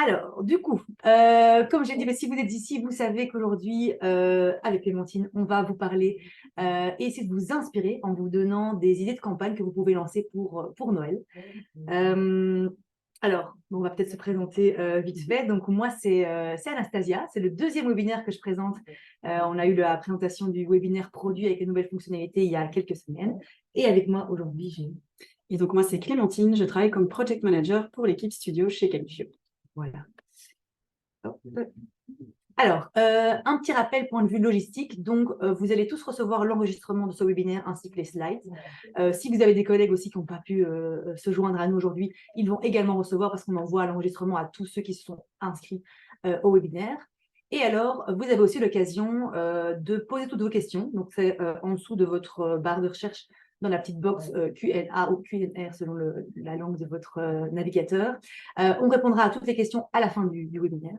Alors, du coup, comme j'ai dit, si vous êtes ici, vous savez qu'aujourd'hui, avec Clémentine, on va vous parler et essayer de vous inspirer en vous donnant des idées de campagne que vous pouvez lancer pour Noël. Euh, alors, on va peut-être se présenter vite fait. Donc, moi, c'est Anastasia. C'est le deuxième webinaire que je présente. On a eu la présentation du webinaire produit avec les nouvelles fonctionnalités il y a quelques semaines. Et avec moi aujourd'hui, j'ai... Et donc, moi, c'est Clémentine. Je travaille comme Project Manager pour l'équipe studio chez Qualifio. Voilà. Hop. Alors, un petit rappel point de vue logistique. Donc, vous allez tous recevoir l'enregistrement de ce webinaire ainsi que les slides. Si vous avez des collègues aussi qui n'ont pas pu se joindre à nous aujourd'hui, ils vont également recevoir parce qu'on envoie l'enregistrement à tous ceux qui se sont inscrits au webinaire. Et alors, vous avez aussi l'occasion de poser toutes vos questions. Donc, c'est en dessous de votre barre de recherche dans la petite box Q&A ou Q&R selon la langue de votre navigateur. On répondra à toutes les questions à la fin du webinaire.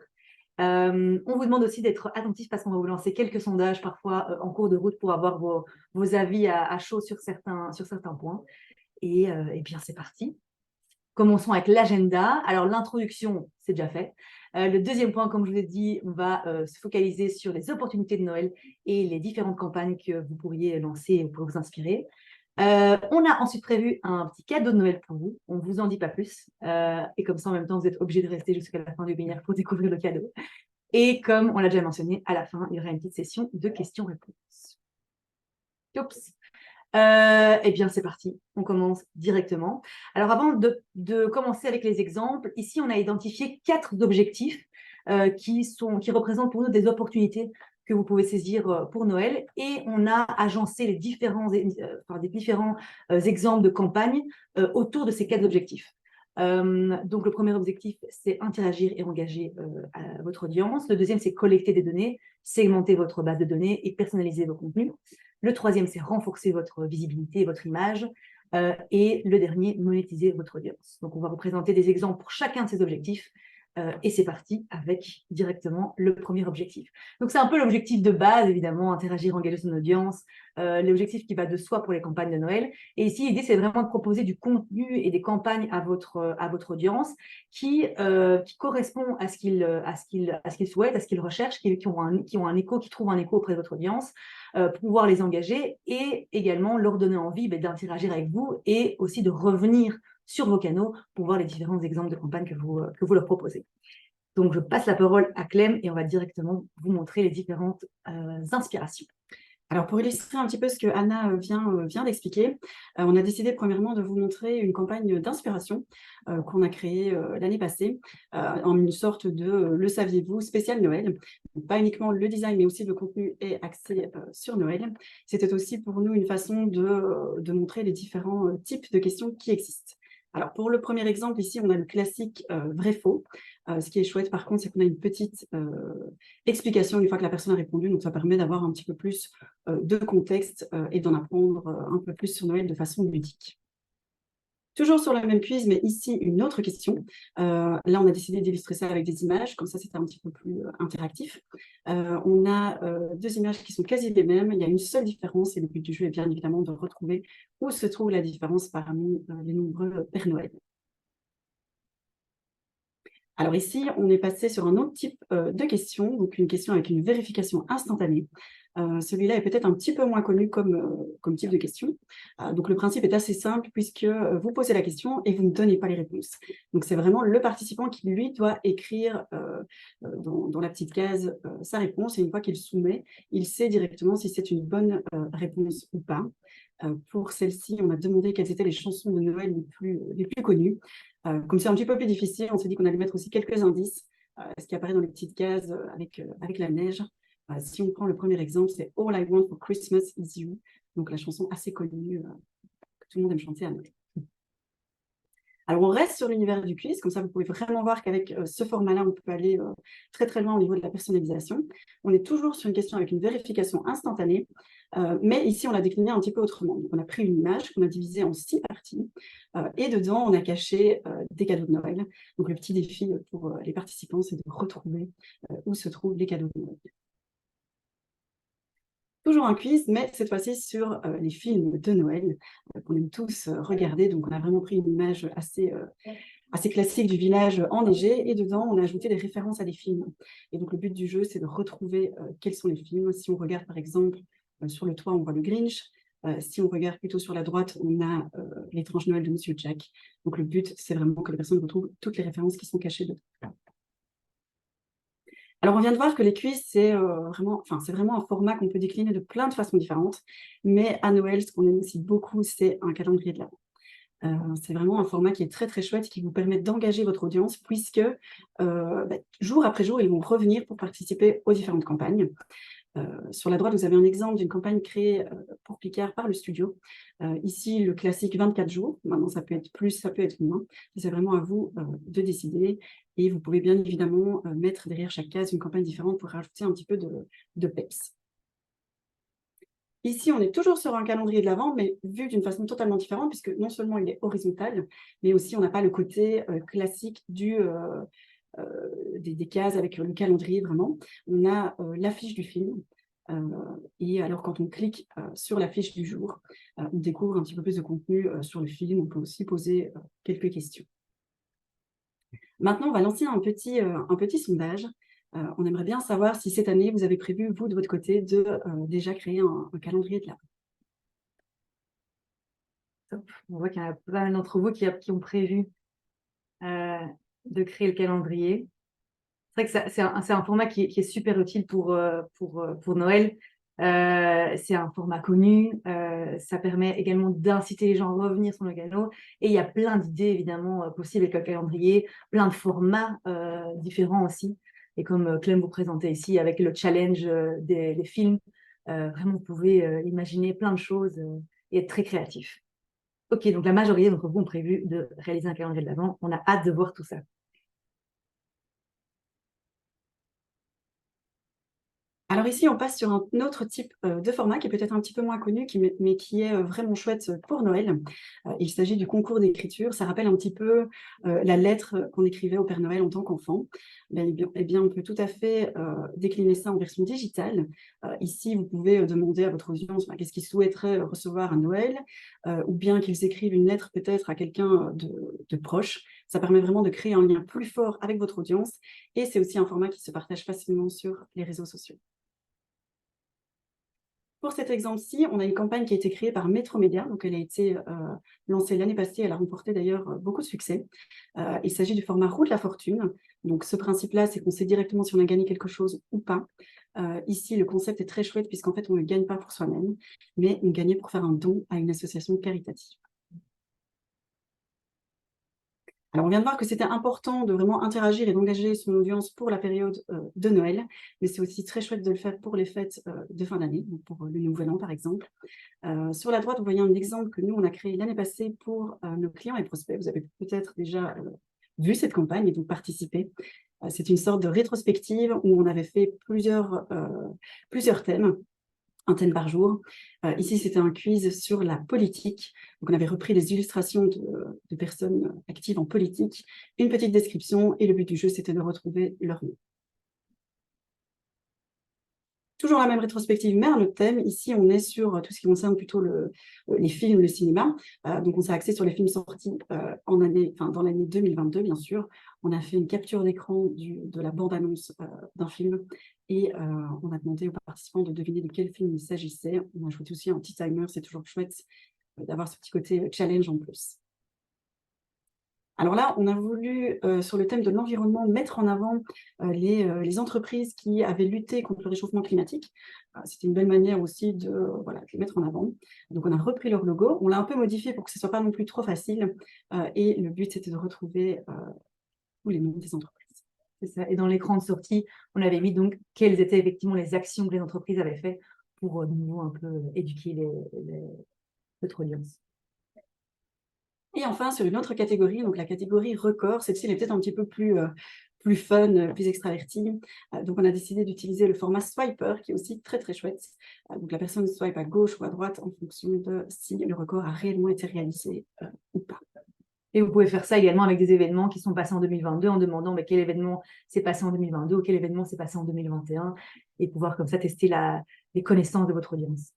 On vous demande aussi d'être attentif parce qu'on va vous lancer quelques sondages parfois en cours de route pour avoir vos avis à chaud sur certains points. Et bien, c'est parti. Commençons avec l'agenda. Alors, l'introduction, c'est déjà fait. Le deuxième point, comme je vous ai dit, on va se focaliser sur les opportunités de Noël et les différentes campagnes que vous pourriez lancer pour vous inspirer. On a ensuite prévu un petit cadeau de Noël pour vous. On ne vous en dit pas plus. Et comme ça, en même temps, vous êtes obligé de rester jusqu'à la fin du webinaire pour découvrir le cadeau. Et comme on l'a déjà mentionné, à la fin, il y aura une petite session de questions-réponses. Oups. Eh bien, c'est parti. On commence directement. Alors, avant de commencer avec les exemples, ici, on a identifié 4 objectifs qui représentent pour nous des opportunités que vous pouvez saisir pour Noël. Et on a agencé les différents exemples de campagne autour de ces 4 objectifs. Donc, le premier objectif, c'est interagir et engager votre audience. Le deuxième, c'est collecter des données, segmenter votre base de données et personnaliser vos contenus. Le troisième, c'est renforcer votre visibilité et votre image. Et le dernier, monétiser votre audience. Donc, on va vous présenter des exemples pour chacun de ces objectifs. Et c'est parti avec directement le premier objectif. Donc, c'est un peu l'objectif de base, évidemment, interagir, engager son audience, l'objectif qui va de soi pour les campagnes de Noël. Et ici, l'idée, c'est vraiment de proposer du contenu et des campagnes à votre audience qui correspond à ce qu'ils souhaitent, à ce qu'ils recherchent, qui ont un écho, qui trouvent un écho auprès de votre audience, pour pouvoir les engager et également leur donner envie d'interagir avec vous et aussi de revenir sur vos canaux pour voir les différents exemples de campagnes que vous leur proposez. Donc, je passe la parole à Clem et on va directement vous montrer les différentes inspirations. Alors, pour illustrer un petit peu ce que Anna vient d'expliquer, on a décidé premièrement de vous montrer une campagne d'inspiration qu'on a créée l'année passée, en une sorte de le saviez-vous spécial Noël. Donc, pas uniquement le design, mais aussi le contenu est axé sur Noël. C'était aussi pour nous une façon de montrer les différents types de questions qui existent. Alors, pour le premier exemple, ici, on a le classique vrai-faux. Ce qui est chouette, par contre, c'est qu'on a une petite explication une fois que la personne a répondu. Donc, ça permet d'avoir un petit peu plus de contexte et d'en apprendre un peu plus sur Noël de façon ludique. Toujours sur le même quiz, mais ici, une autre question. Là, on a décidé d'illustrer ça avec des images, comme ça, c'était un petit peu plus interactif. On a 2 images qui sont quasi les mêmes. Il y a une seule différence, et le but du jeu est bien évidemment de retrouver où se trouve la différence parmi les nombreux Père Noël. Alors ici, on est passé sur un autre type de question, donc une question avec une vérification instantanée. Celui-là est peut-être un petit peu moins connu comme type de question. Donc le principe est assez simple puisque vous posez la question et vous ne donnez pas les réponses. Donc c'est vraiment le participant qui, lui, doit écrire dans la petite case sa réponse, et une fois qu'il soumet, il sait directement si c'est une bonne réponse ou pas. Pour celle-ci, on a demandé quelles étaient les chansons de Noël les plus connues. Comme c'est un petit peu plus difficile, on s'est dit qu'on allait mettre aussi quelques indices, ce qui apparaît dans les petites cases avec la neige. Si on prend le premier exemple, c'est All I Want for Christmas is You, donc la chanson assez connue que tout le monde aime chanter à Noël. Alors, on reste sur l'univers du quiz, comme ça, vous pouvez vraiment voir qu'avec ce format-là, on peut aller très, très loin au niveau de la personnalisation. On est toujours sur une question avec une vérification instantanée, mais ici, on l'a décliné un petit peu autrement. Donc, on a pris une image qu'on a divisée en 6 parties, et dedans, on a caché des cadeaux de Noël. Donc, le petit défi pour les participants, c'est de retrouver où se trouvent les cadeaux de Noël. Toujours un quiz, mais cette fois-ci sur les films de Noël qu'on aime tous regarder. Donc, on a vraiment pris une image assez classique du village enneigé, et dedans, on a ajouté des références à des films. Et donc, le but du jeu, c'est de retrouver quels sont les films. Si on regarde, par exemple, sur le toit, on voit le Grinch. Si on regarde plutôt sur la droite, on a L'étrange Noël de Monsieur Jack. Donc, le but, c'est vraiment que les personnes retrouvent toutes les références qui sont cachées dedans. Alors, on vient de voir que les quiz, c'est vraiment un format qu'on peut décliner de plein de façons différentes. Mais à Noël, ce qu'on aime aussi beaucoup, c'est un calendrier de l'Avent. C'est vraiment un format qui est très, très chouette, qui vous permet d'engager votre audience, puisque jour après jour, ils vont revenir pour participer aux différentes campagnes. Sur la droite, vous avez un exemple d'une campagne créée pour Picard par le studio. Ici, le classique 24 jours. Maintenant, ça peut être plus, ça peut être moins. C'est vraiment à vous de décider. Et vous pouvez bien évidemment mettre derrière chaque case une campagne différente pour rajouter un petit peu de peps. Ici, on est toujours sur un calendrier de l'Avent, mais vu d'une façon totalement différente, puisque non seulement il est horizontal, mais aussi on n'a pas le côté classique des cases avec le calendrier, vraiment. On a l'affiche du film. Et alors, quand on clique sur l'affiche du jour, on découvre un petit peu plus de contenu sur le film. On peut aussi poser quelques questions. Maintenant, on va lancer un petit sondage. On aimerait bien savoir si cette année, vous avez prévu, vous, de votre côté, de déjà créer un calendrier de l'Avent. On voit qu'il y en a pas mal d'entre vous qui ont prévu de créer le calendrier. C'est vrai que c'est un format qui est super utile pour Noël. C'est un format connu. Ça permet également d'inciter les gens à revenir sur le canal. Et il y a plein d'idées, évidemment, possibles avec le calendrier, plein de formats différents aussi. Et comme Clem vous présentait ici, avec le challenge des films, vraiment, vous pouvez imaginer plein de choses et être très créatif. Ok, donc la majorité d'entre vous ont prévu de réaliser un calendrier de l'Avent. On a hâte de voir tout ça. Alors ici, on passe sur un autre type de format qui est peut-être un petit peu moins connu, mais qui est vraiment chouette pour Noël. Il s'agit du concours d'écriture. Ça rappelle un petit peu la lettre qu'on écrivait au Père Noël en tant qu'enfant. Eh bien, on peut tout à fait décliner ça en version digitale. Ici, vous pouvez demander à votre audience qu'est-ce qu'ils souhaiteraient recevoir à Noël, ou bien qu'ils écrivent une lettre peut-être à quelqu'un de proche. Ça permet vraiment de créer un lien plus fort avec votre audience, et c'est aussi un format qui se partage facilement sur les réseaux sociaux. Pour cet exemple-ci, on a une campagne qui a été créée par Metromédia, donc elle a été lancée l'année passée, elle a remporté d'ailleurs beaucoup de succès. Il s'agit du format Roue de la fortune. Donc ce principe-là, c'est qu'on sait directement si on a gagné quelque chose ou pas. Ici, le concept est très chouette puisqu'en fait, on ne gagne pas pour soi-même, mais on gagne pour faire un don à une association caritative. Alors, on vient de voir que c'était important de vraiment interagir et d'engager son audience pour la période de Noël, mais c'est aussi très chouette de le faire pour les fêtes de fin d'année, pour le Nouvel An par exemple. Sur la droite, vous voyez un exemple que nous, on a créé l'année passée pour nos clients et prospects. Vous avez peut-être déjà vu cette campagne et donc participé. C'est une sorte de rétrospective où on avait fait plusieurs thèmes, un thème par jour. Ici, c'était un quiz sur la politique. Donc, on avait repris des illustrations de personnes actives en politique, une petite description, et le but du jeu, c'était de retrouver leur nom. Toujours la même rétrospective, mais un autre thème. Ici, on est sur tout ce qui concerne plutôt les films, le cinéma. Donc, on s'est axé sur les films sortis dans l'année 2022, bien sûr. On a fait une capture d'écran de la bande-annonce d'un film et on a demandé aux participants de deviner de quel film il s'agissait. On a ajouté aussi un petit timer, c'est toujours chouette d'avoir ce petit côté challenge en plus. Alors là, on a voulu, sur le thème de l'environnement, mettre en avant les entreprises qui avaient lutté contre le réchauffement climatique. C'était une belle manière aussi de les mettre en avant. Donc, on a repris leur logo. On l'a un peu modifié pour que ce ne soit pas non plus trop facile. Et le but, c'était de retrouver tous les noms des entreprises. C'est ça. Et dans l'écran de sortie, on avait mis donc quelles étaient effectivement les actions que les entreprises avaient faites pour de nouveau un peu éduquer notre audience. Et enfin, sur une autre catégorie, donc la catégorie record, celle-ci elle est peut-être un petit peu plus fun, plus extravertie. Donc, on a décidé d'utiliser le format Swiper, qui est aussi très, très chouette. Donc, la personne swipe à gauche ou à droite en fonction de si le record a réellement été réalisé ou pas. Et vous pouvez faire ça également avec des événements qui sont passés en 2022 en demandant quel événement s'est passé en 2022 ou quel événement s'est passé en 2021 et pouvoir comme ça tester les connaissances de votre audience.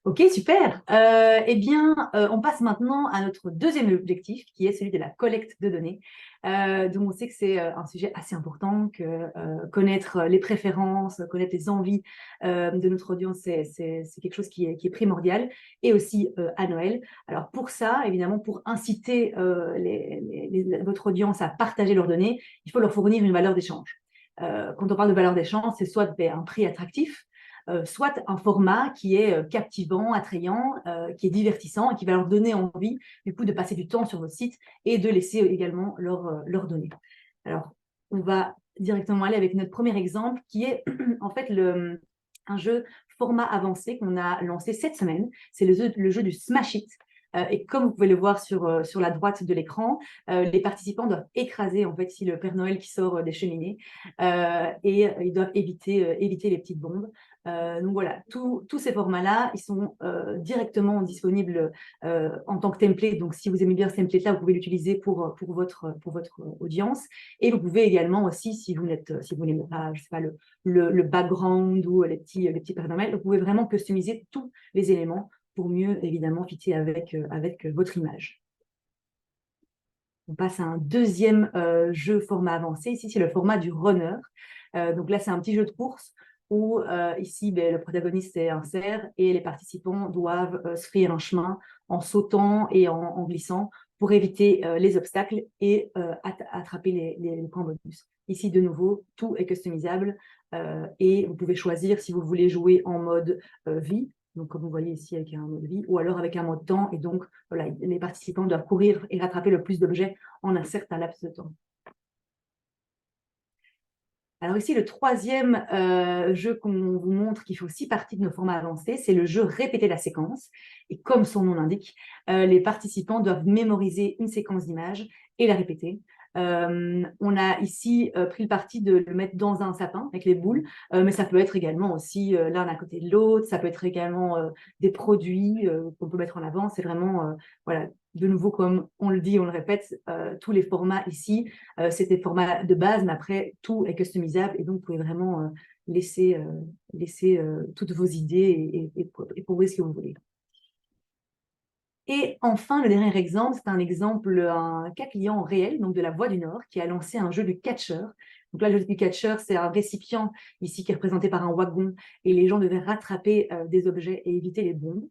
Ok, super. Eh bien, on passe maintenant à notre deuxième objectif, qui est celui de la collecte de données. Donc, on sait que c'est un sujet assez important, que connaître les préférences, connaître les envies de notre audience, c'est quelque chose qui est primordial, et aussi à Noël. Alors, pour ça, évidemment, pour inciter votre audience à partager leurs données, il faut leur fournir une valeur d'échange. Quand on parle de valeur d'échange, c'est soit un prix attractif, soit un format qui est captivant, attrayant, qui est divertissant et qui va leur donner envie du coup de passer du temps sur votre site et de laisser également leurs données. Alors, on va directement aller avec notre premier exemple qui est en fait un jeu format avancé qu'on a lancé cette semaine. C'est le jeu du Smash It. Et comme vous pouvez le voir sur la droite de l'écran, les participants doivent écraser en fait si le Père Noël qui sort des cheminées et ils doivent éviter les petites bombes. Donc voilà, tous ces formats-là, ils sont directement disponibles en tant que template. Donc si vous aimez bien ce template-là, vous pouvez l'utiliser pour votre audience. Et vous pouvez également aussi, si vous n'aimez pas, je sais pas, le background ou les petits Père Noël, vous pouvez vraiment customiser tous les éléments pour mieux évidemment fitter avec votre image. On passe à un deuxième jeu format avancé. Ici, c'est le format du runner. Donc là, c'est un petit jeu de course où ici, le protagoniste est un cerf et les participants doivent se frayer un chemin en sautant et en glissant pour éviter les obstacles et attraper les points bonus. Ici, de nouveau, tout est customisable et vous pouvez choisir si vous voulez jouer en mode vie, donc comme vous voyez ici avec un mode vie, ou alors avec un mode temps, et donc voilà, les participants doivent courir et rattraper le plus d'objets en un certain laps de temps. Alors ici, le troisième jeu qu'on vous montre qui fait aussi partie de nos formats avancés, c'est le jeu répéter la séquence. Et comme son nom l'indique, les participants doivent mémoriser une séquence d'images et la répéter. On a ici pris le parti de le mettre dans un sapin avec les boules, mais ça peut être également aussi l'un à côté de l'autre, ça peut être également des produits qu'on peut mettre en avant. C'est vraiment, voilà, de nouveau, comme on le dit, on le répète, tous les formats ici, c'est des formats de base, mais après, tout est customisable et donc vous pouvez vraiment laisser toutes vos idées et prouver ce que vous voulez. Et enfin, le dernier exemple, c'est un exemple, un cas client réel, donc de la Voix du Nord, qui a lancé un jeu du catcheur. Donc là, le jeu du catcheur, c'est un récipient ici qui est représenté par un wagon et les gens devaient rattraper des objets et éviter les bombes.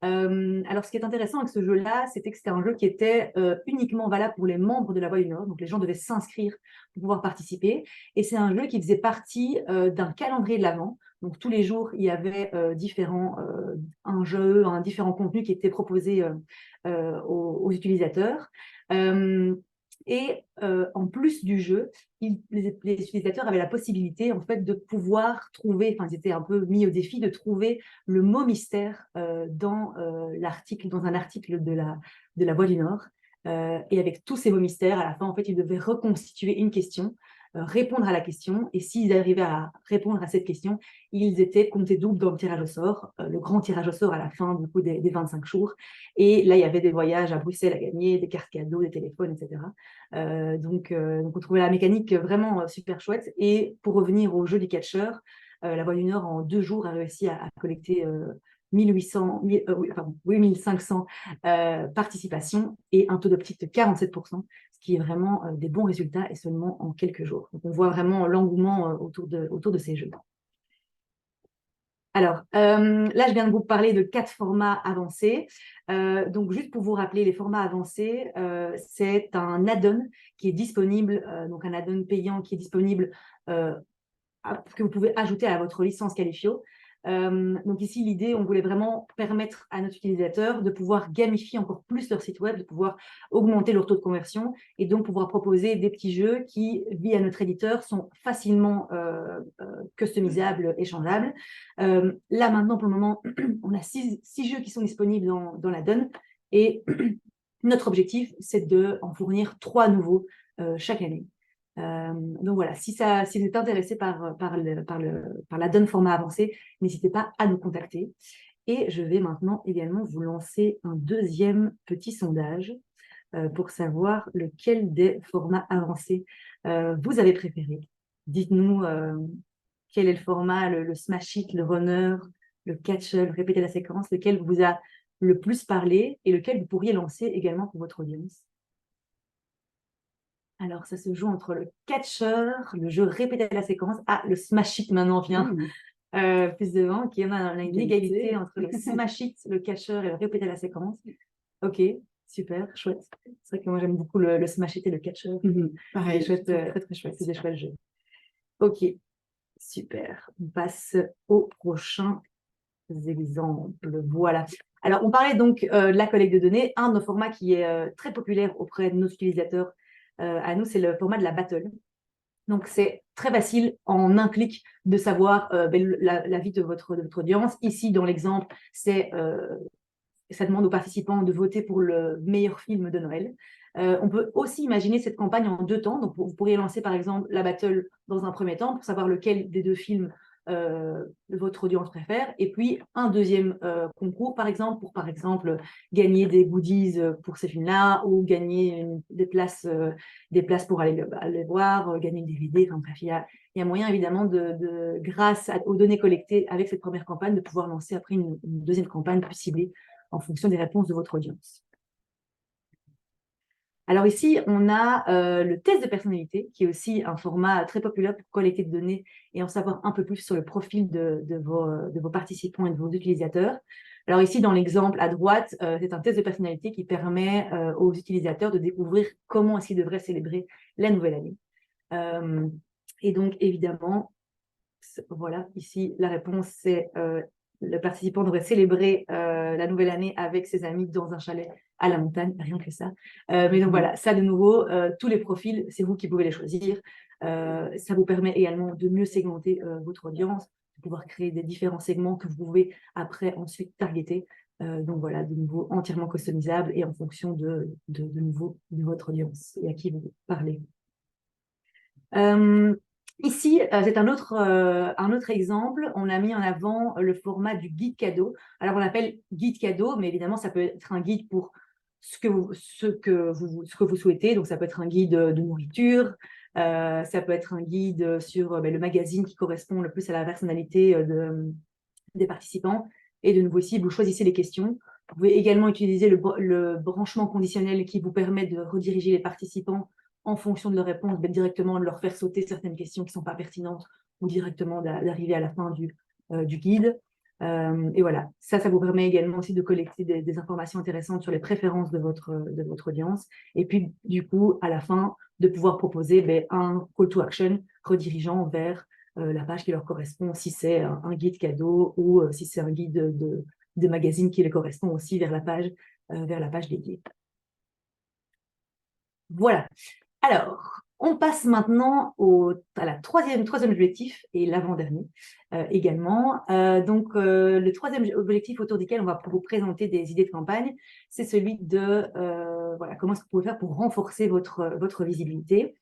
Alors, ce qui est intéressant avec ce jeu-là, c'était que c'était un jeu qui était uniquement valable pour les membres de la Voix du Nord. Donc, les gens devaient s'inscrire pour pouvoir participer. Et c'est un jeu qui faisait partie d'un calendrier de l'Avent. Donc, tous les jours, il y avait un jeu, un différent contenu qui était proposé aux utilisateurs. En plus du jeu, les utilisateurs avaient la possibilité en fait de pouvoir trouver, enfin ils étaient un peu mis au défi de trouver le mot mystère dans un article de la Voix du Nord. Et avec tous ces mots mystères, à la fin, en fait, ils devaient reconstituer une question, répondre à la question, et s'ils arrivaient à répondre à cette question, ils étaient comptés double dans le tirage au sort, le grand tirage au sort à la fin du coup des 25 jours. Et là, il y avait des voyages à Bruxelles à gagner, des cartes cadeaux, des téléphones, etc. Donc, on trouvait la mécanique vraiment super chouette. Et pour revenir au jeu du catcheur, la Voix du Nord, en 2 jours, a réussi à collecter 8500 participations et un taux d'optique de 47%, ce qui est vraiment des bons résultats et seulement en quelques jours. Donc, on voit vraiment l'engouement autour de ces jeux. Alors, là, je viens de vous parler de 4 formats avancés. Donc, juste pour vous rappeler, les formats avancés, c'est un add-on qui est disponible, donc un add-on payant qui est disponible que vous pouvez ajouter à votre licence Qualifio. Donc ici, l'idée, on voulait vraiment permettre à notre utilisateur de pouvoir gamifier encore plus leur site web, de pouvoir augmenter leur taux de conversion et donc pouvoir proposer des petits jeux qui, via notre éditeur, sont facilement customisables, échangeables. Là, maintenant, pour le moment, on a 6 jeux qui sont disponibles dans la donne et notre objectif, c'est d'en fournir 3 nouveaux chaque année. Donc voilà, si vous êtes intéressé par la donne format avancé, n'hésitez pas à nous contacter. Et je vais maintenant également vous lancer un deuxième petit sondage pour savoir lequel des formats avancés vous avez préféré. Dites-nous quel est le format, le Smash It, le Runner, le catch-all, répétez la séquence, lequel vous a le plus parlé et lequel vous pourriez lancer également pour votre audience? Alors, ça se joue entre le catcheur, le jeu répéter la séquence. Ah, le smash it maintenant vient plus devant. Ok, on a une égalité entre le smash it, le catcheur et le répéter la séquence. Ok, super, chouette. C'est vrai que moi j'aime beaucoup le smash it et le catcheur. Pareil, chouette, très très chouette, c'est des chouettes jeux. Ok, super. On passe aux prochains exemples. Voilà. Alors, on parlait donc de la collecte de données. Un de nos formats qui est très populaire auprès de nos utilisateurs à nous, c'est le format de la battle. Donc, c'est très facile en un clic de savoir la vie de votre audience. Ici, dans l'exemple, ça demande aux participants de voter pour le meilleur film de Noël. On peut aussi imaginer cette campagne en 2 temps. Donc, vous pourriez lancer, par exemple, la battle dans un premier temps pour savoir lequel des 2 films votre audience préfère. Et puis, un deuxième concours, par exemple, gagner des goodies pour ces films-là ou gagner des places pour aller voir, gagner une DVD. Enfin, bref, il y a moyen, évidemment, grâce aux données collectées avec cette première campagne, de pouvoir lancer après une deuxième campagne plus ciblée en fonction des réponses de votre audience. Alors ici, on a le test de personnalité, qui est aussi un format très populaire pour collecter des données et en savoir un peu plus sur le profil de vos participants et de vos utilisateurs. Alors ici, dans l'exemple à droite, c'est un test de personnalité qui permet aux utilisateurs de découvrir comment est-ce qu'ils devraient célébrer la nouvelle année. Et donc, évidemment, voilà, ici, la réponse, c'est le participant devrait célébrer la nouvelle année avec ses amis dans un chalet à la montagne, rien que ça. Mais donc voilà, ça de nouveau, tous les profils, c'est vous qui pouvez les choisir. Ça vous permet également de mieux segmenter votre audience, de pouvoir créer des différents segments que vous pouvez après ensuite targeter. Donc voilà, de nouveau entièrement customisable et en fonction de nouveau de votre audience et à qui vous parlez. Ici, c'est un autre exemple. On a mis en avant le format du guide cadeau. Alors, on l'appelle guide cadeau, mais évidemment, ça peut être un guide pour ce que vous souhaitez. Donc, ça peut être un guide de nourriture, ça peut être un guide sur le magazine qui correspond le plus à la personnalité des participants. Et de nouveau, ici, vous choisissez les questions. Vous pouvez également utiliser le branchement conditionnel qui vous permet de rediriger les participants en fonction de leurs réponses, directement de leur faire sauter certaines questions qui ne sont pas pertinentes ou directement d'arriver à la fin du guide. Et voilà, ça vous permet également aussi de collecter des informations intéressantes sur les préférences de votre audience. Et puis, du coup, à la fin, de pouvoir proposer un call to action redirigeant vers la page qui leur correspond, si c'est un guide cadeau ou si c'est un guide de magazine qui les correspond aussi vers la page dédiée. Voilà. Alors, on passe maintenant à la troisième objectif et l'avant-dernier également. Donc, le troisième objectif autour duquel on va vous présenter des idées de campagne, c'est celui de comment est-ce que vous pouvez faire pour renforcer votre visibilité.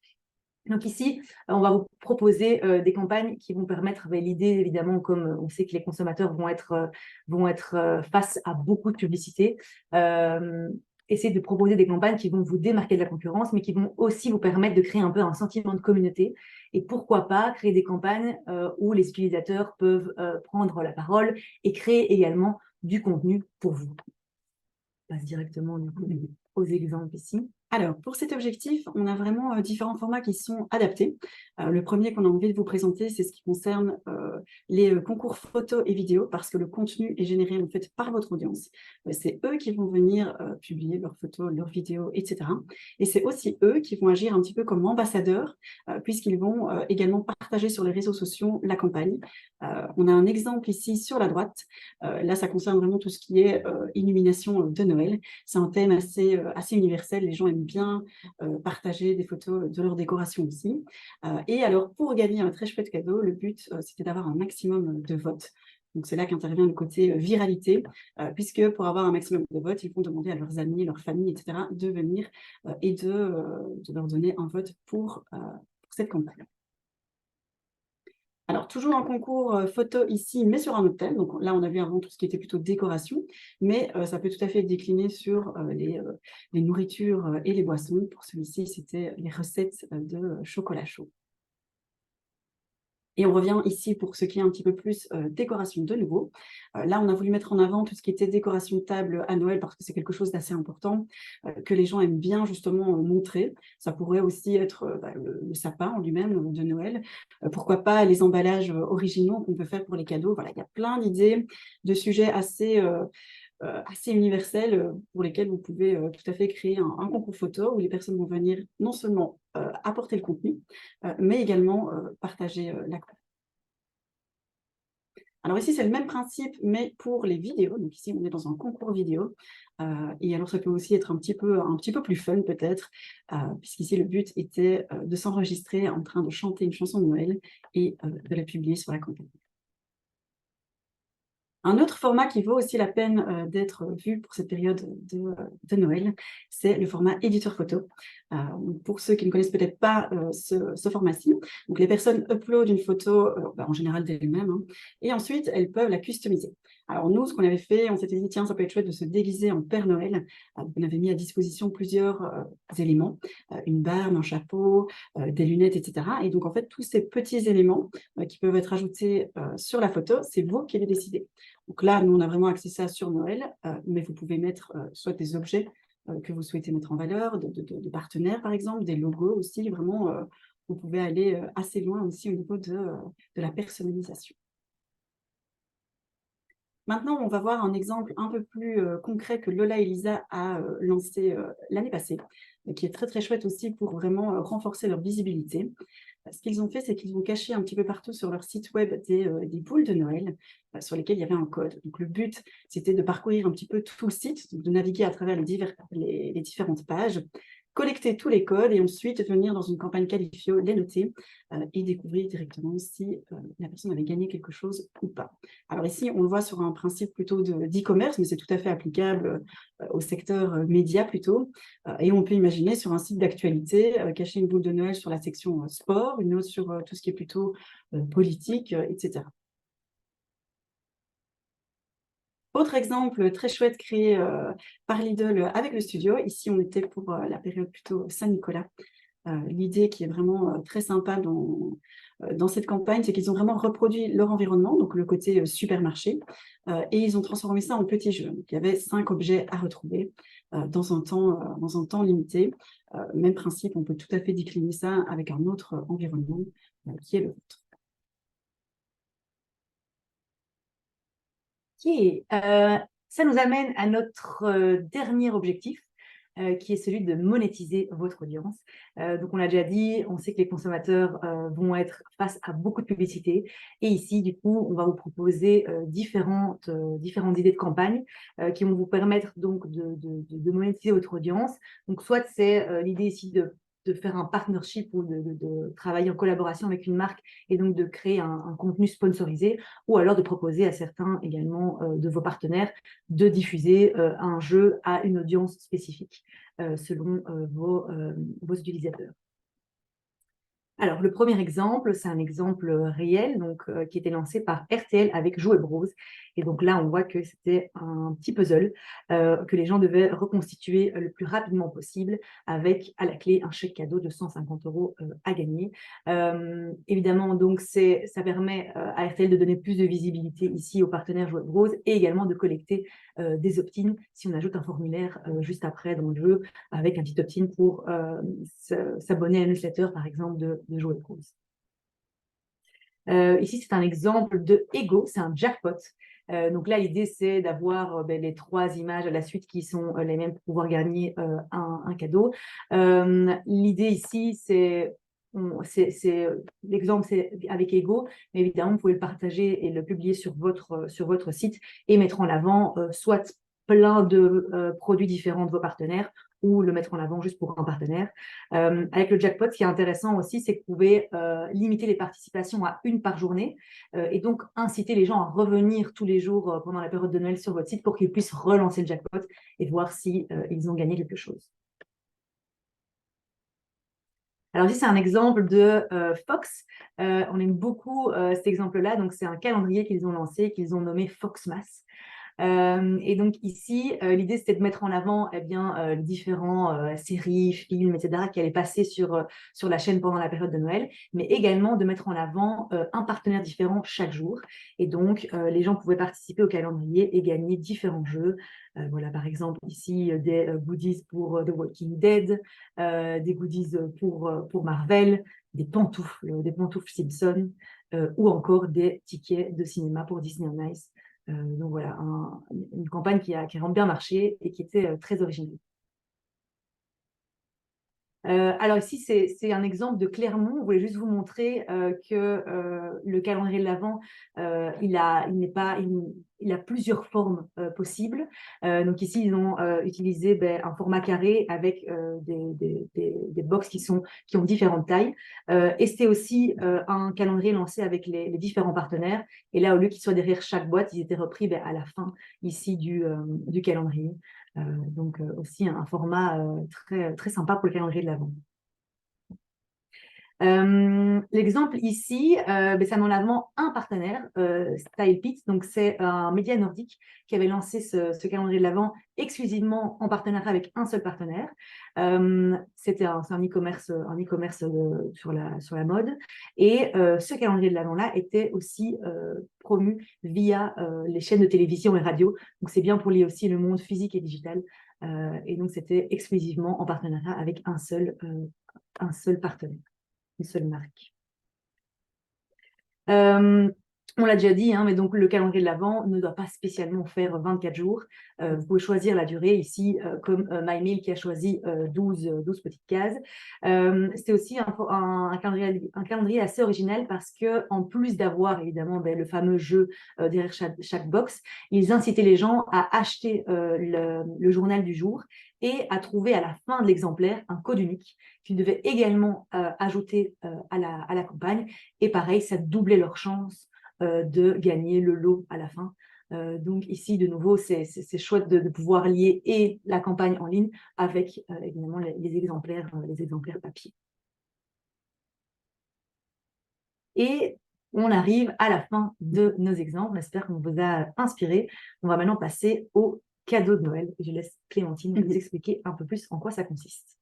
Donc ici, on va vous proposer des campagnes qui vont permettre, l'idée évidemment, comme on sait que les consommateurs vont être face à beaucoup de publicité, essayer de proposer des campagnes qui vont vous démarquer de la concurrence, mais qui vont aussi vous permettre de créer un peu un sentiment de communauté. Et pourquoi pas créer des campagnes où les utilisateurs peuvent prendre la parole et créer également du contenu pour vous. On passe directement du coup, aux exemples ici. Alors, pour cet objectif, on a vraiment différents formats qui sont adaptés. Le premier qu'on a envie de vous présenter, c'est ce qui concerne les concours photos et vidéos, parce que le contenu est généré en fait par votre audience. C'est eux qui vont venir publier leurs photos, leurs vidéos, etc. Et c'est aussi eux qui vont agir un petit peu comme ambassadeurs, puisqu'ils vont également partager sur les réseaux sociaux la campagne. On a un exemple ici sur la droite. Là, ça concerne vraiment tout ce qui est illumination de Noël. C'est un thème assez universel. Les gens aiment bien partager des photos de leur décoration aussi. Et alors, pour gagner un très chouette cadeau, le but, c'était d'avoir un maximum de votes. Donc, c'est là qu'intervient le côté viralité, puisque pour avoir un maximum de votes, ils vont demander à leurs amis, leurs familles, etc., de venir et de leur donner un vote pour cette campagne. Alors, toujours un concours photo ici, mais sur un autre thème. Donc là, on a vu avant tout ce qui était plutôt décoration, mais ça peut tout à fait être décliné sur les nourritures et les boissons. Pour celui-ci, c'était les recettes de chocolat chaud. Et on revient ici pour ce qui est un petit peu plus décoration de nouveau. Là, on a voulu mettre en avant tout ce qui était décoration de table à Noël parce que c'est quelque chose d'assez important, que les gens aiment bien justement montrer. Ça pourrait aussi être le sapin en lui-même de Noël. Pourquoi pas les emballages originaux qu'on peut faire pour les cadeaux. Voilà, il y a plein d'idées, de sujets assez universels pour lesquels vous pouvez tout à fait créer un concours photo où les personnes vont venir non seulement apporter le contenu, mais également partager la. Alors ici, c'est le même principe, mais pour les vidéos. Donc ici, on est dans un concours vidéo. Et alors, ça peut aussi être un petit peu plus fun peut-être, puisqu'ici, le but était de s'enregistrer en train de chanter une chanson de Noël et de la publier sur la campagne. Un autre format qui vaut aussi la peine d'être vu pour cette période de Noël, c'est le format éditeur photo. Pour ceux qui ne connaissent peut-être pas ce format-ci, donc les personnes uploadent une photo, en général d'elles-mêmes, hein, et ensuite elles peuvent la customiser. Alors nous, ce qu'on avait fait, on s'était dit, tiens, ça peut être chouette de se déguiser en Père Noël. Donc on avait mis à disposition plusieurs éléments, une barbe, un chapeau, des lunettes, etc. Et donc en fait, tous ces petits éléments qui peuvent être ajoutés sur la photo, c'est vous qui les décidez. Donc là, nous, on a vraiment axé ça sur Noël, mais vous pouvez mettre soit des objets que vous souhaitez mettre en valeur, de partenaires, par exemple, des logos aussi. Vraiment, vous pouvez aller assez loin aussi au niveau de la personnalisation. Maintenant, on va voir un exemple un peu plus concret que Lola et Lisa a lancé l'année passée, qui est très, très chouette aussi pour vraiment renforcer leur visibilité. Ce qu'ils ont fait, c'est qu'ils ont caché un petit peu partout sur leur site web des boules de Noël sur lesquelles il y avait un code. Donc, le but, c'était de parcourir un petit peu tout le site, de naviguer à travers les différentes pages, collecter tous les codes et ensuite venir dans une campagne Qualifio, les noter et découvrir directement si la personne avait gagné quelque chose ou pas. Alors ici, on le voit sur un principe plutôt d'e-commerce, mais c'est tout à fait applicable au secteur média plutôt. Et on peut imaginer sur un site d'actualité, cacher une boule de Noël sur la section sport, une autre sur tout ce qui est plutôt politique, etc. Autre exemple très chouette créé par Lidl avec le studio. Ici, on était pour la période plutôt Saint-Nicolas. L'idée qui est vraiment très sympa dans cette campagne, c'est qu'ils ont vraiment reproduit leur environnement, donc le côté supermarché, et ils ont transformé ça en petits jeux. Donc, il y avait 5 objets à retrouver dans un temps limité. Même principe, on peut tout à fait décliner ça avec un autre environnement qui est le vôtre. Ok, ça nous amène à notre dernier objectif, qui est celui de monétiser votre audience. Donc, on l'a déjà dit, on sait que les consommateurs vont être face à beaucoup de publicité. Et ici, du coup, on va vous proposer différentes idées de campagne qui vont vous permettre donc de monétiser votre audience. Donc, soit c'est l'idée ici de faire un partnership ou de travailler en collaboration avec une marque et donc de créer un contenu sponsorisé, ou alors de proposer à certains également de vos partenaires de diffuser un jeu à une audience spécifique selon vos utilisateurs. Alors, le premier exemple, c'est un exemple réel donc, qui était lancé par RTL avec Jouet Bros. Et donc là, on voit que c'était un petit puzzle que les gens devaient reconstituer le plus rapidement possible avec à la clé un chèque cadeau de 150 € à gagner. Évidemment, donc ça permet à RTL de donner plus de visibilité ici aux partenaires Jouet Bros et également de collecter des opt-in si on ajoute un formulaire juste après dans le jeu avec un petit opt-in pour s'abonner à la newsletter, par exemple, de Jouet Bros. Ici, c'est un exemple de Ego, c'est un jackpot. Donc là, l'idée, c'est d'avoir les 3 images à la suite qui sont les mêmes pour pouvoir gagner un cadeau. L'idée ici, l'exemple, c'est avec Ego, mais évidemment, vous pouvez le partager et le publier sur votre site et mettre en avant soit plein de produits différents de vos partenaires ou le mettre en avant juste pour un partenaire. Avec le jackpot, ce qui est intéressant aussi, c'est que vous pouvez limiter les participations à 1 par journée et donc inciter les gens à revenir tous les jours pendant la période de Noël sur votre site pour qu'ils puissent relancer le jackpot et voir si ils ont gagné quelque chose. Alors ici, c'est un exemple de Fox. On aime beaucoup cet exemple-là. Donc, c'est un calendrier qu'ils ont lancé, qu'ils ont nommé Foxmas. Et donc ici, l'idée c'était de mettre en avant différents séries, films, etc. qui allaient passer sur la chaîne pendant la période de Noël, mais également de mettre en avant un partenaire différent chaque jour. Et donc les gens pouvaient participer au calendrier et gagner différents jeux. Voilà, par exemple ici des goodies pour The Walking Dead, des goodies pour Marvel, des pantoufles Simpson, ou encore des tickets de cinéma pour Disney on Ice. Donc voilà, une campagne qui a vraiment bien marché et qui était très originale. Alors ici, c'est un exemple de Clermont. Je voulais juste vous montrer que le calendrier de l'Avent, il a plusieurs formes possibles. Donc ici, ils ont utilisé un format carré avec des box qui ont différentes tailles. Et c'était aussi un calendrier lancé avec les différents partenaires. Et là, au lieu qu'ils soient derrière chaque boîte, ils étaient repris à la fin ici du calendrier. Donc aussi un format très, très sympa pour le calendrier de l'Avent. L'exemple ici, ça met en avant un partenaire, StylePit. Donc c'est un média nordique qui avait lancé ce calendrier de l'Avent exclusivement en partenariat avec un seul partenaire. C'est un e-commerce sur la mode. Et ce calendrier de l'Avent-là était aussi promu via les chaînes de télévision et radio. Donc c'est bien pour lier aussi le monde physique et digital. Et donc c'était exclusivement en partenariat avec un seul partenaire, une seule marque. On l'a déjà dit, mais donc le calendrier de l'Avent ne doit pas spécialement faire 24 jours. Vous pouvez choisir la durée ici, comme MyMail qui a choisi 12 petites cases. C'est aussi un calendrier assez original parce qu'en plus d'avoir évidemment le fameux jeu derrière chaque box, ils incitaient les gens à acheter le journal du jour et à trouver à la fin de l'exemplaire un code unique qu'ils devaient également ajouter à la campagne. Et pareil, ça doublait leur chance de gagner le lot à la fin. Donc ici, de nouveau, c'est chouette de pouvoir lier et la campagne en ligne avec évidemment les exemplaires papier. Et on arrive à la fin de nos exemples. J'espère qu'on vous a inspiré. On va maintenant passer au cadeau de Noël. Je laisse Clémentine vous expliquer un peu plus en quoi ça consiste.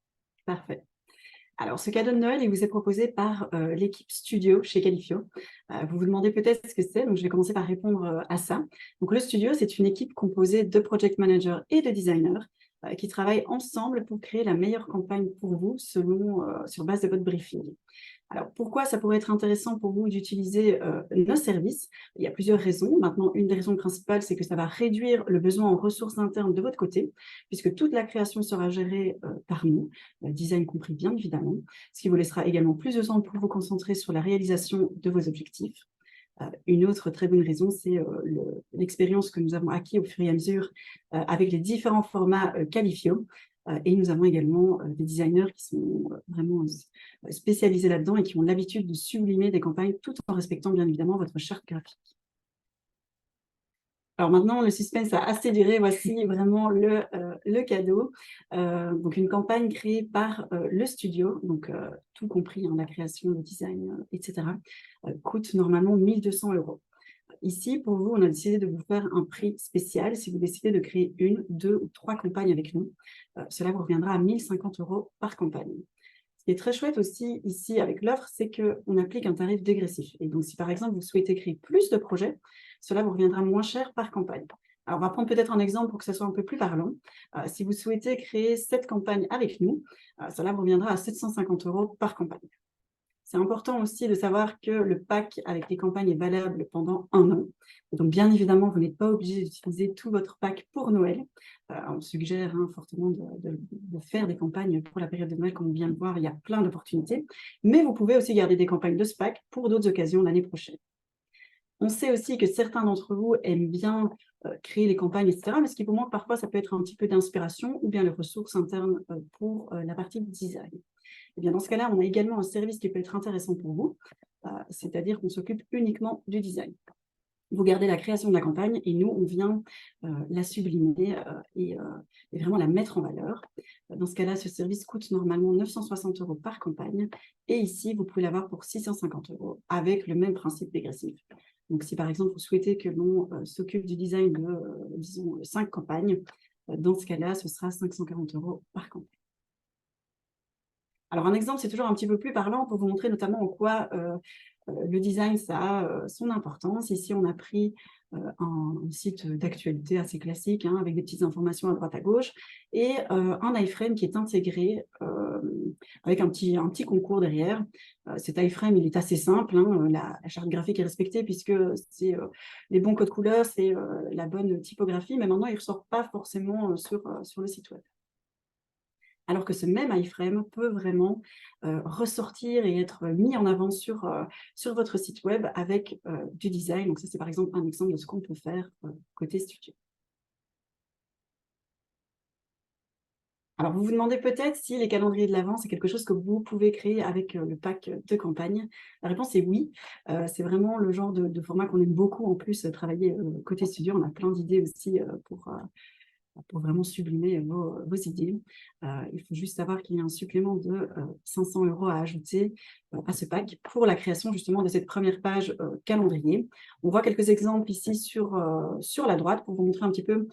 Parfait. Alors, ce cadeau de Noël, il vous est proposé par l'équipe studio chez Qualifio. Vous vous demandez peut-être ce que c'est, donc je vais commencer par répondre à ça. Donc, le studio, c'est une équipe composée de project managers et de designers qui travaillent ensemble pour créer la meilleure campagne pour vous sur base de votre briefing. Alors, pourquoi ça pourrait être intéressant pour vous d'utiliser nos services? Il y a plusieurs raisons. Maintenant, une des raisons principales, c'est que ça va réduire le besoin en ressources internes de votre côté, puisque toute la création sera gérée par nous, design compris bien évidemment, ce qui vous laissera également plus de temps pour vous concentrer sur la réalisation de vos objectifs. Une autre très bonne raison, c'est l'expérience que nous avons acquis au fur et à mesure avec les différents formats Qualifio. Et nous avons également des designers qui sont vraiment spécialisés là-dedans et qui ont l'habitude de sublimer des campagnes tout en respectant bien évidemment votre charte graphique. Alors maintenant, le suspense a assez duré. Voici vraiment le cadeau. Donc une campagne créée par le studio, donc tout compris, la création, le design, etc., coûte normalement 1 200 €. Ici, pour vous, on a décidé de vous faire un prix spécial. Si vous décidez de créer 1, 2 ou 3 campagnes avec nous, cela vous reviendra à 1 050 € par campagne. Ce qui est très chouette aussi ici avec l'offre, c'est qu'on applique un tarif dégressif. Et donc, si par exemple, vous souhaitez créer plus de projets, cela vous reviendra moins cher par campagne. Alors, on va prendre peut-être un exemple pour que ce soit un peu plus parlant. Si vous souhaitez créer 7 campagnes avec nous, cela vous reviendra à 750 € par campagne. C'est important aussi de savoir que le pack avec les campagnes est valable pendant 1 an. Donc, bien évidemment, vous n'êtes pas obligé d'utiliser tout votre pack pour Noël. On suggère fortement de faire des campagnes pour la période de Noël. Comme on vient de voir, il y a plein d'opportunités. Mais vous pouvez aussi garder des campagnes de ce pack pour d'autres occasions l'année prochaine. On sait aussi que certains d'entre vous aiment bien créer les campagnes, etc. Mais ce qui vous manque parfois, ça peut être un petit peu d'inspiration ou bien les ressources internes pour la partie design. Et bien, dans ce cas-là, on a également un service qui peut être intéressant pour vous, c'est-à-dire qu'on s'occupe uniquement du design. Vous gardez la création de la campagne et nous, on vient la sublimer et vraiment la mettre en valeur. Dans ce cas-là, ce service coûte normalement 960 € par campagne et ici, vous pouvez l'avoir pour 650 € avec le même principe dégressif. Donc, si par exemple, vous souhaitez que l'on s'occupe du design de, disons, 5 campagnes, dans ce cas-là, ce sera 540 € par campagne. Alors, un exemple, c'est toujours un petit peu plus parlant pour vous montrer notamment en quoi le design, ça a son importance. Ici, on a pris un site d'actualité assez classique, hein, avec des petites informations à droite à gauche, et un iframe qui est intégré avec un petit concours derrière. Cet iframe, il est assez simple, hein, la charte graphique est respectée puisque c'est les bons codes couleurs, c'est la bonne typographie, mais maintenant, il ne ressort pas forcément sur le site web. Alors que ce même iframe peut vraiment ressortir et être mis en avant sur votre site web avec du design. Donc ça, c'est par exemple un exemple de ce qu'on peut faire côté studio. Alors, vous vous demandez peut-être si les calendriers de l'Avent, c'est quelque chose que vous pouvez créer avec le pack de campagne. La réponse est oui. C'est vraiment le genre de format qu'on aime beaucoup en plus travailler côté studio. On a plein d'idées aussi pour vraiment sublimer vos idées. Il faut juste savoir qu'il y a un supplément de 500 € à ajouter à ce pack pour la création justement de cette première page calendrier. On voit quelques exemples ici sur la droite pour vous montrer un petit peu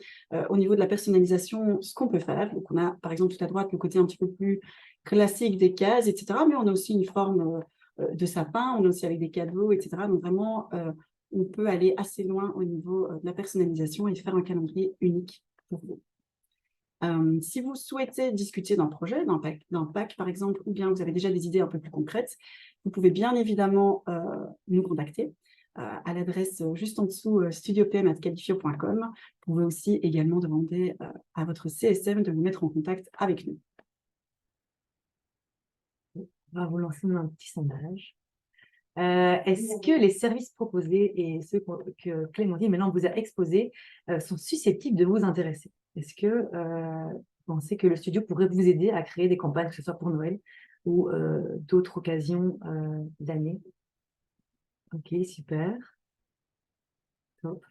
au niveau de la personnalisation ce qu'on peut faire. Donc on a par exemple tout à droite le côté un petit peu plus classique des cases, etc. Mais on a aussi une forme de sapin, on a aussi avec des cadeaux, etc. Donc vraiment, on peut aller assez loin au niveau de la personnalisation et faire un calendrier unique pour vous. Si vous souhaitez discuter d'un projet, d'un pack par exemple, ou bien vous avez déjà des idées un peu plus concrètes, vous pouvez bien évidemment nous contacter à l'adresse juste en dessous studiopm@qualifio.com. Vous pouvez aussi également demander à votre CSM de vous mettre en contact avec nous. On va vous lancer un petit sondage. Est-ce que les services proposés et ceux que Clémentine maintenant vous a exposés sont susceptibles de vous intéresser? Est-ce que vous pensez que le studio pourrait vous aider à créer des campagnes, que ce soit pour Noël ou d'autres occasions d'année? Ok, super. Top.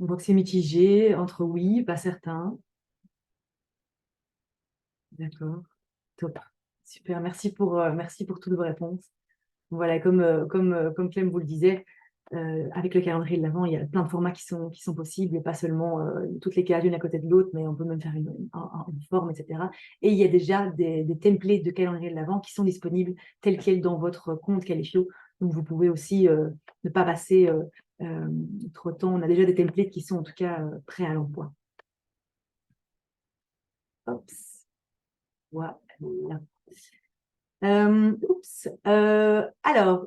On voit que c'est mitigé entre oui, pas certain. D'accord. Top. Super. Merci pour toutes vos réponses. Voilà, comme Clem vous le disait, avec le calendrier de l'Avent, il y a plein de formats qui sont possibles, et pas seulement toutes les cases l'une à côté de l'autre, mais on peut même faire une forme, etc. Et il y a déjà des templates de calendrier de l'Avent qui sont disponibles tels quels dans votre compte Qualifio. Donc, vous pouvez aussi ne pas passer trop de temps. On a déjà des templates qui sont en tout cas prêts à l'emploi. Oups. Voilà. Alors,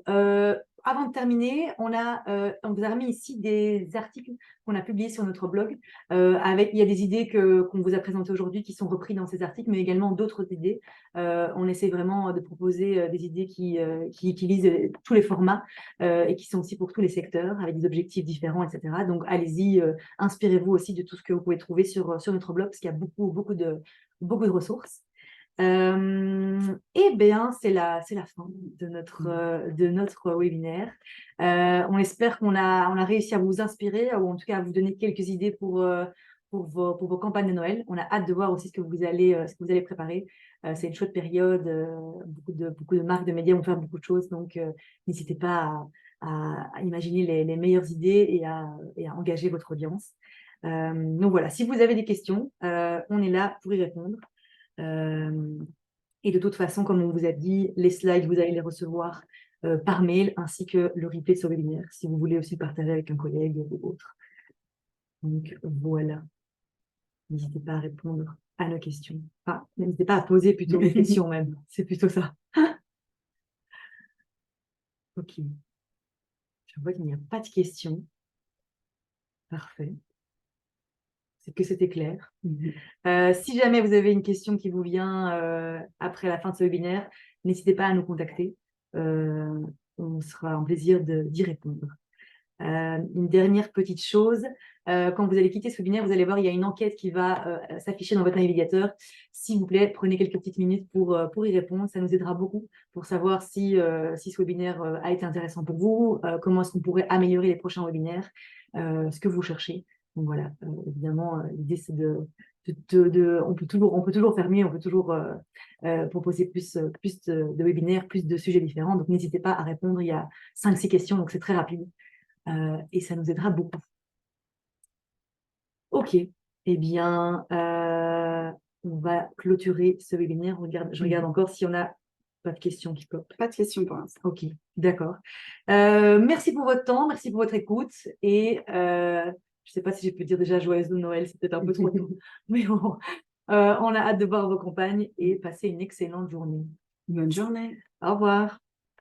avant de terminer, on vous a remis ici des articles qu'on a publiés sur notre blog. Il y a des idées qu'on vous a présentées aujourd'hui qui sont reprises dans ces articles, mais également d'autres idées. On essaie vraiment de proposer des idées qui utilisent tous les formats et qui sont aussi pour tous les secteurs, avec des objectifs différents, etc. Donc, allez-y, inspirez-vous aussi de tout ce que vous pouvez trouver sur notre blog, parce qu'il y a beaucoup de ressources. Eh bien, c'est la fin de notre webinaire. On espère qu'on a réussi à vous inspirer, ou en tout cas à vous donner quelques idées pour vos campagnes de Noël. On a hâte de voir aussi ce que vous allez préparer. C'est une chouette période. Beaucoup de marques, de médias vont faire beaucoup de choses. Donc, n'hésitez pas à imaginer les meilleures idées et à engager votre audience. Donc voilà, si vous avez des questions, on est là pour y répondre. Et de toute façon, comme on vous a dit, les slides, vous allez les recevoir par mail, ainsi que le replay de ce webinaire, si vous voulez aussi le partager avec un collègue ou autre. Donc voilà, n'hésitez pas à répondre à nos questions. Enfin, n'hésitez pas à poser plutôt des questions même, c'est plutôt ça. Ok, je vois qu'il n'y a pas de questions. Parfait. C'est que c'était clair. Si jamais vous avez une question qui vous vient après la fin de ce webinaire, n'hésitez pas à nous contacter. On sera en plaisir d'y répondre. Une dernière petite chose, quand vous allez quitter ce webinaire, vous allez voir, il y a une enquête qui va s'afficher dans votre navigateur. S'il vous plaît, prenez quelques petites minutes pour y répondre. Ça nous aidera beaucoup pour savoir si ce webinaire a été intéressant pour vous, comment est-ce qu'on pourrait améliorer les prochains webinaires, ce que vous cherchez. Donc voilà, évidemment, l'idée c'est on peut toujours faire mieux, on peut toujours proposer plus de webinaires, plus de sujets différents. Donc, n'hésitez pas à répondre. Il y a 5-6 questions, donc c'est très rapide. Et ça nous aidera beaucoup. OK. Eh bien, on va clôturer ce webinaire. Je regarde encore si on a pas de questions qui popent. Pas de questions pour l'instant. OK, d'accord. Merci pour votre temps, merci pour votre écoute. Et je ne sais pas si je peux dire déjà joyeux Noël, c'est peut-être un peu trop tôt. Mais bon, on a hâte de voir vos campagnes et passer une excellente journée. Bonne journée. Au revoir.